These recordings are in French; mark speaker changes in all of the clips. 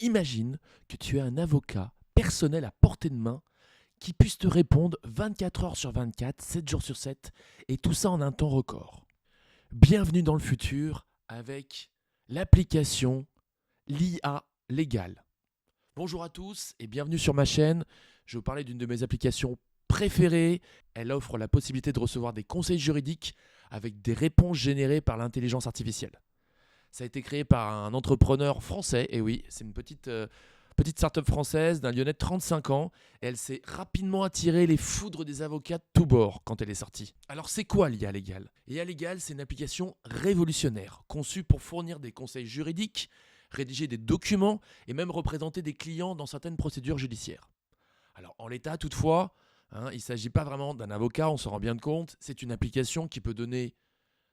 Speaker 1: Imagine que tu as un avocat personnel à portée de main qui puisse te répondre 24 heures sur 24, 7 jours sur 7, et tout ça en un temps record. Bienvenue dans le futur avec l'application l'IA légale. Bonjour à tous et bienvenue sur ma chaîne. Je vais vous parler d'une de mes applications préférées. Elle offre la possibilité de recevoir des conseils juridiques avec des réponses générées par l'intelligence artificielle. Ça a été créé par un entrepreneur français, et oui, c'est une petite start-up française d'un Lyonnais de 35 ans, et elle s'est rapidement attiré les foudres des avocats de tous bords quand elle est sortie. Alors c'est quoi l'IA Légal ? l'IA Légal, c'est une application révolutionnaire, conçue pour fournir des conseils juridiques, rédiger des documents et même représenter des clients dans certaines procédures judiciaires. Alors en l'état toutefois, il ne s'agit pas vraiment d'un avocat, on s'en rend bien compte, c'est une application qui peut donner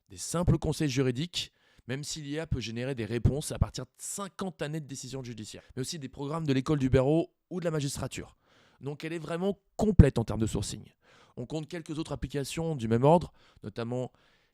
Speaker 1: des simples conseils juridiques, même si l'IA peut générer des réponses à partir de 50 années de décisions judiciaires, mais aussi des programmes de l'école du barreau ou de la magistrature. Donc elle est vraiment complète en termes de sourcing. On compte quelques autres applications du même ordre, notamment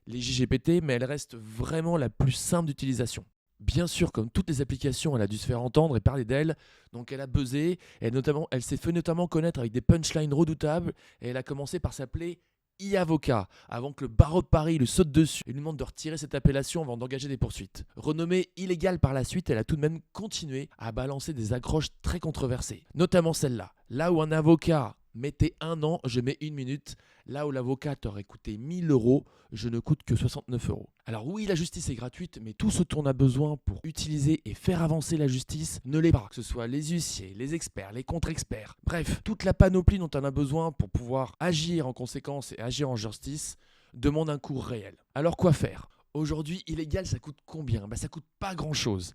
Speaker 1: les JGPT, mais elle reste vraiment la plus simple d'utilisation. Bien sûr, comme toutes les applications, elle a dû se faire entendre et parler d'elle, donc elle a buzzé, elle s'est fait notamment connaître avec des punchlines redoutables, et elle a commencé par s'appeler e-avocat, avant que le barreau de Paris lui saute dessus et lui demande de retirer cette appellation avant d'engager des poursuites. Renommée illégale par la suite, elle a tout de même continué à balancer des accroches très controversées, notamment celle-là. Là où un avocat mettait 1 an, je mets 1 minute. Là où l'avocat aurait coûté 1 000 €, je ne coûte que 69 €. Alors oui, la justice est gratuite, mais tout ce dont on a besoin pour utiliser et faire avancer la justice ne l'est pas. Que ce soit les huissiers, les experts, les contre-experts, bref, toute la panoplie dont on a besoin pour pouvoir agir en conséquence et agir en justice demande un coût réel. Alors quoi faire ? Aujourd'hui, illégal, ça coûte combien ? Ça coûte pas grand-chose.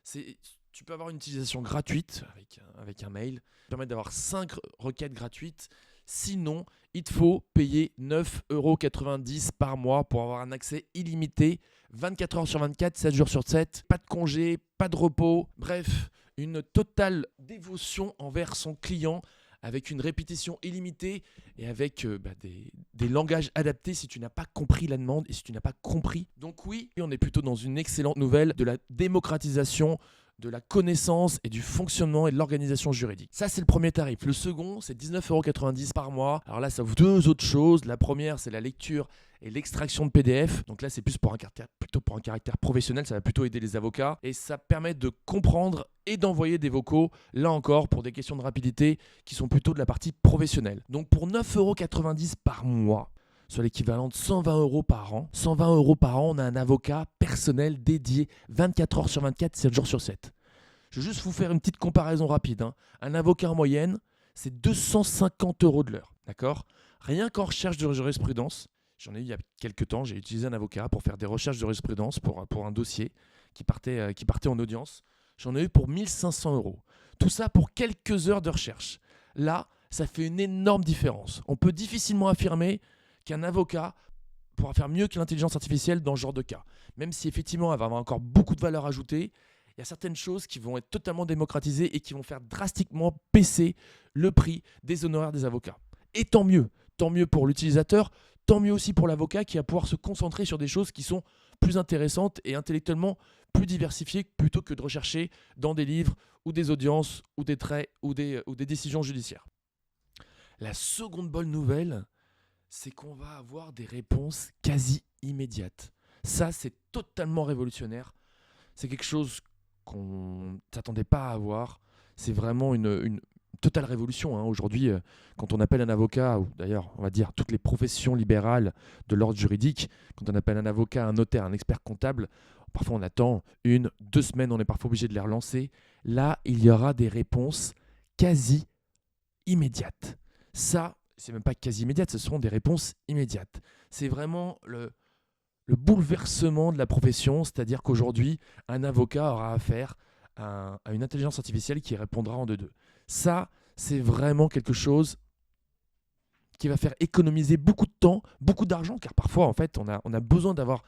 Speaker 1: Tu peux avoir une utilisation gratuite avec un mail, qui permet d'avoir 5 requêtes gratuites. Sinon, il te faut payer 9,90 € par mois pour avoir un accès illimité, 24 heures sur 24, 7 jours sur 7, pas de congé, pas de repos, bref, une totale dévotion envers son client avec une répétition illimitée et avec des langages adaptés si tu n'as pas compris la demande et si tu n'as pas compris. Donc oui, on est plutôt dans une excellente nouvelle de la démocratisation de la connaissance et du fonctionnement et de l'organisation juridique. Ça, c'est le premier tarif. Le second, c'est 19,90 € par mois. Alors là, ça ouvre 2 autres choses. La première, c'est la lecture et l'extraction de PDF. Donc là, c'est plutôt pour un caractère professionnel. Ça va plutôt aider les avocats. Et ça permet de comprendre et d'envoyer des vocaux, là encore, pour des questions de rapidité qui sont plutôt de la partie professionnelle. Donc pour 9,90 € par mois, soit l'équivalent de 120 € par an. 120 € par an, on a un avocat personnel dédié 24 heures sur 24, 7 jours sur 7. Je vais juste vous faire une petite comparaison rapide. Un avocat en moyenne, c'est 250 € de l'heure. D'accord ? Rien qu'en recherche de jurisprudence, j'en ai eu il y a quelques temps, j'ai utilisé un avocat pour faire des recherches de jurisprudence pour un dossier qui partait en audience. J'en ai eu pour 1 500 €. Tout ça pour quelques heures de recherche. Là, ça fait une énorme différence. On peut difficilement affirmer qu'un avocat pourra faire mieux que l'intelligence artificielle dans ce genre de cas. Même si effectivement elle va avoir encore beaucoup de valeur ajoutée, il y a certaines choses qui vont être totalement démocratisées et qui vont faire drastiquement baisser le prix des honoraires des avocats. Et tant mieux pour l'utilisateur, tant mieux aussi pour l'avocat qui va pouvoir se concentrer sur des choses qui sont plus intéressantes et intellectuellement plus diversifiées plutôt que de rechercher dans des livres ou des audiences ou des traits ou des décisions judiciaires. La seconde bonne nouvelle, c'est qu'on va avoir des réponses quasi immédiates. Ça, c'est totalement révolutionnaire. C'est quelque chose qu'on ne s'attendait pas à avoir. C'est vraiment une totale révolution. Aujourd'hui, quand on appelle un avocat, ou d'ailleurs, on va dire toutes les professions libérales de l'ordre juridique, quand on appelle un avocat, un notaire, un expert comptable, parfois on attend 1, 2 semaines, on est parfois obligé de les relancer. Là, il y aura des réponses quasi immédiates. Ça, c'est même pas quasi immédiate, ce seront des réponses immédiates. C'est vraiment le bouleversement de la profession, c'est-à-dire qu'aujourd'hui, un avocat aura affaire à une intelligence artificielle qui répondra en 2-2. Ça, c'est vraiment quelque chose qui va faire économiser beaucoup de temps, beaucoup d'argent, car parfois, en fait, on a besoin d'avoir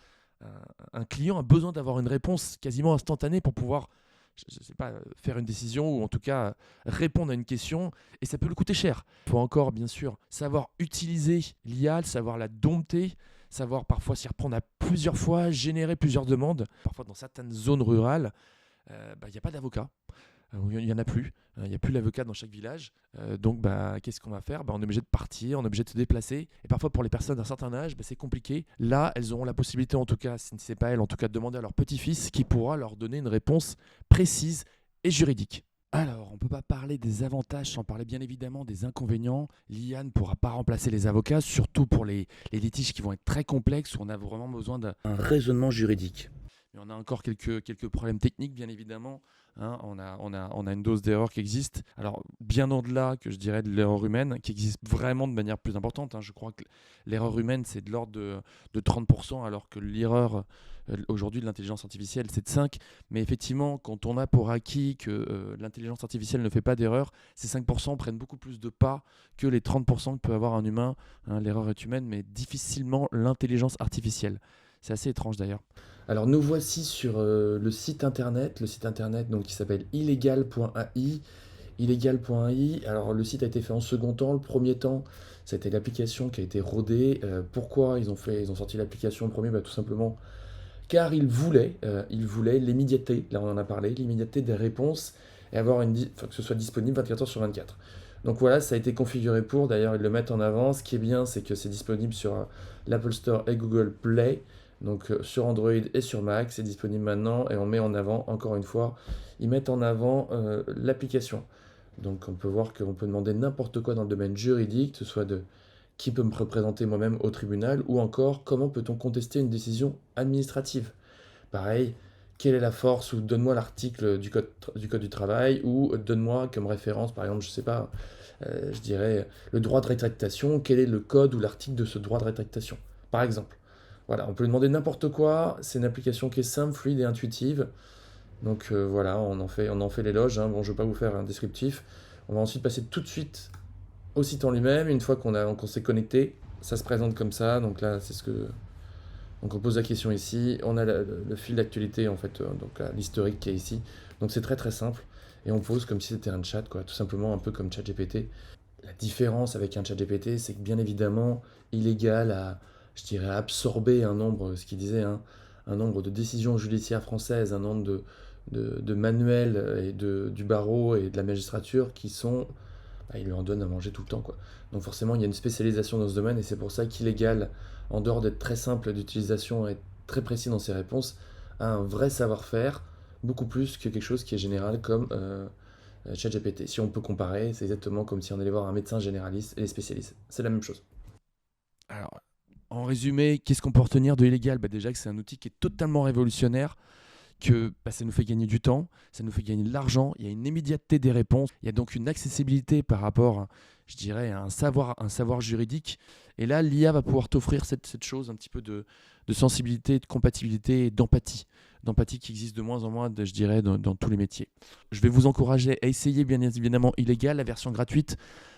Speaker 1: un client a besoin d'avoir une réponse quasiment instantanée pour pouvoir je sais pas, faire une décision ou en tout cas répondre à une question, et ça peut lui coûter cher. Il faut encore, bien sûr, savoir utiliser l'IA, savoir la dompter, savoir parfois s'y reprendre à plusieurs fois, générer plusieurs demandes. Parfois, dans certaines zones rurales, il n'y a pas d'avocat. Il n'y en a plus. Il n'y a plus l'avocat dans chaque village. Donc, qu'est-ce qu'on va faire? On est obligé de partir, on est obligé de se déplacer. Et parfois, pour les personnes d'un certain âge, c'est compliqué. Là, elles auront la possibilité, en tout cas, si ce n'est pas elles, en tout cas, de demander à leur petit-fils qui pourra leur donner une réponse précise et juridique. Alors, on ne peut pas parler des avantages sans parler bien évidemment des inconvénients. L'IA ne pourra pas remplacer les avocats, surtout pour les litiges qui vont être très complexes où on a vraiment besoin d'un raisonnement juridique. Mais on a encore quelques problèmes techniques, bien évidemment. On a une dose d'erreur qui existe. Alors, bien au-delà, que je dirais, de l'erreur humaine, qui existe vraiment de manière plus importante. Je crois que l'erreur humaine, c'est de l'ordre de 30%, alors que l'erreur, aujourd'hui, de l'intelligence artificielle, c'est de 5%. Mais effectivement, quand on a pour acquis que l'intelligence artificielle ne fait pas d'erreur, ces 5% prennent beaucoup plus de pas que les 30% que peut avoir un humain. L'erreur est humaine, mais difficilement l'intelligence artificielle. C'est assez étrange d'ailleurs. Alors nous voici sur le site internet donc, qui s'appelle illegal.ai. Illegal.ai, alors le site a été fait en second temps. Le premier temps, c'était l'application qui a été rodée. Pourquoi ils ont sorti l'application en premier? Tout simplement car ils voulaient l'immédiateté, là on en a parlé, l'immédiateté des réponses et avoir que ce soit disponible 24 heures sur 24. Donc voilà, ça a été configuré pour, d'ailleurs ils le mettent en avant. Ce qui est bien, c'est que c'est disponible sur l'Apple Store et Google Play. Donc sur Android et sur Mac, c'est disponible maintenant et on met en avant, encore une fois, ils mettent en avant l'application. Donc on peut voir qu'on peut demander n'importe quoi dans le domaine juridique, que ce soit de qui peut me représenter moi-même au tribunal ou encore comment peut-on contester une décision administrative. Pareil, quelle est la force ou donne-moi l'article du code du travail ou donne-moi comme référence, par exemple, je sais pas, je dirais le droit de rétractation, quel est le code ou l'article de ce droit de rétractation, par exemple. Voilà, on peut lui demander n'importe quoi. C'est une application qui est simple, fluide et intuitive. Donc voilà, on en fait l'éloge. Bon, je ne vais pas vous faire un descriptif. On va ensuite passer tout de suite au site en lui-même. Une fois qu'on s'est connecté, ça se présente comme ça. Donc là, c'est ce que... Donc on pose la question ici. On a le fil d'actualité, en fait, donc l'historique qui est ici. Donc c'est très très simple. Et on pose comme si c'était un chat, quoi. Tout simplement un peu comme ChatGPT. La différence avec un ChatGPT, c'est que bien évidemment, illégal à, je dirais, absorber un nombre, ce qu'il disait, un nombre de décisions judiciaires françaises, un nombre de manuels et du barreau et de la magistrature qui sont, il lui en donne à manger tout le temps, quoi. Donc forcément, il y a une spécialisation dans ce domaine et c'est pour ça qu'illégal, en dehors d'être très simple d'utilisation et très précis dans ses réponses, a un vrai savoir-faire, beaucoup plus que quelque chose qui est général comme ChatGPT. Si on peut comparer, c'est exactement comme si on allait voir un médecin généraliste et les spécialistes. C'est la même chose. Alors, en résumé, qu'est-ce qu'on peut retenir de illégal? Déjà que c'est un outil qui est totalement révolutionnaire, que ça nous fait gagner du temps, ça nous fait gagner de l'argent, il y a une immédiateté des réponses, il y a donc une accessibilité par rapport, je dirais, à un savoir juridique. Et là, l'IA va pouvoir t'offrir cette chose, un petit peu de sensibilité, de compatibilité et d'empathie qui existe de moins en moins, je dirais, dans tous les métiers. Je vais vous encourager à essayer, bien évidemment, illégal, la version gratuite.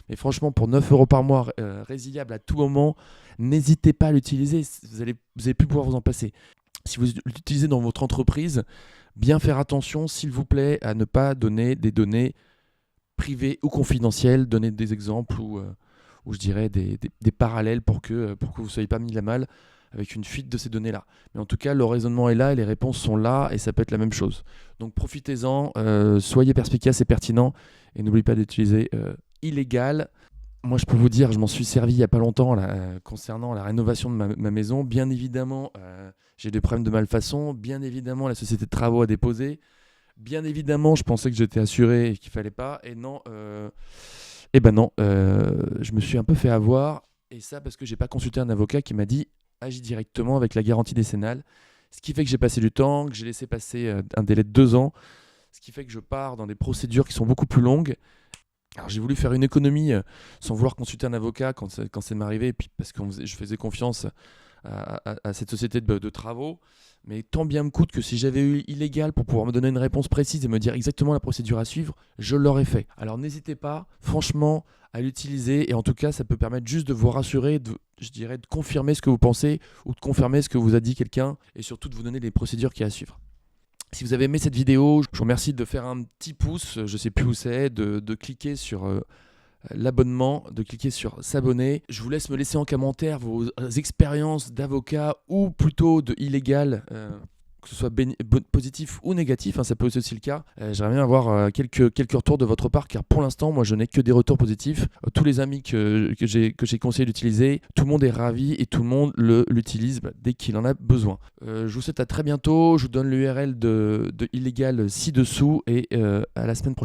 Speaker 1: Mais franchement, pour 9 € par mois, résiliable à tout moment, n'hésitez pas à l'utiliser. Vous allez plus pouvoir vous en passer. Si vous l'utilisez dans votre entreprise, bien faire attention, s'il vous plaît, à ne pas donner des données privées ou confidentielles, donner des exemples ou je dirais des parallèles pour que vous ne soyez pas mis la malle avec une fuite de ces données-là. Mais en tout cas, le raisonnement est là et les réponses sont là et ça peut être la même chose. Donc profitez-en, soyez perspicace et pertinent et n'oubliez pas d'utiliser illégal. Moi, je peux vous dire, je m'en suis servi il n'y a pas longtemps là, concernant la rénovation de ma maison. Bien évidemment, j'ai des problèmes de malfaçon. Bien évidemment, la société de travaux a déposé. Bien évidemment, je pensais que j'étais assuré et qu'il ne fallait pas. Et non, je me suis un peu fait avoir. Et ça parce que je n'ai pas consulté un avocat qui m'a dit « agis directement avec la garantie décennale ». Ce qui fait que j'ai passé du temps, que j'ai laissé passer un délai de 2 ans. Ce qui fait que je pars dans des procédures qui sont beaucoup plus longues. Alors j'ai voulu faire une économie sans vouloir consulter un avocat quand c'est m'arrivé, et puis parce que je faisais confiance à cette société de travaux. Mais tant bien me coûte que si j'avais eu illégal pour pouvoir me donner une réponse précise et me dire exactement la procédure à suivre, je l'aurais fait. Alors n'hésitez pas, franchement, à l'utiliser. Et en tout cas, ça peut permettre juste de vous rassurer, je dirais, de confirmer ce que vous pensez ou de confirmer ce que vous a dit quelqu'un et surtout de vous donner les procédures qu'il y a à suivre. Si vous avez aimé cette vidéo, je vous remercie de faire un petit pouce, je ne sais plus où c'est, de cliquer sur l'abonnement, de cliquer sur s'abonner. Je vous laisse me laisser en commentaire vos expériences d'avocat ou plutôt de illégal que ce soit positif ou négatif, hein, ça peut être aussi le cas. J'aimerais bien avoir quelques retours de votre part, car pour l'instant, moi, je n'ai que des retours positifs. Tous les amis que j'ai conseillé d'utiliser, tout le monde est ravi et tout le monde l'utilise dès qu'il en a besoin. Je vous souhaite à très bientôt. Je vous donne l'URL de Illegal ci-dessous et à la semaine prochaine.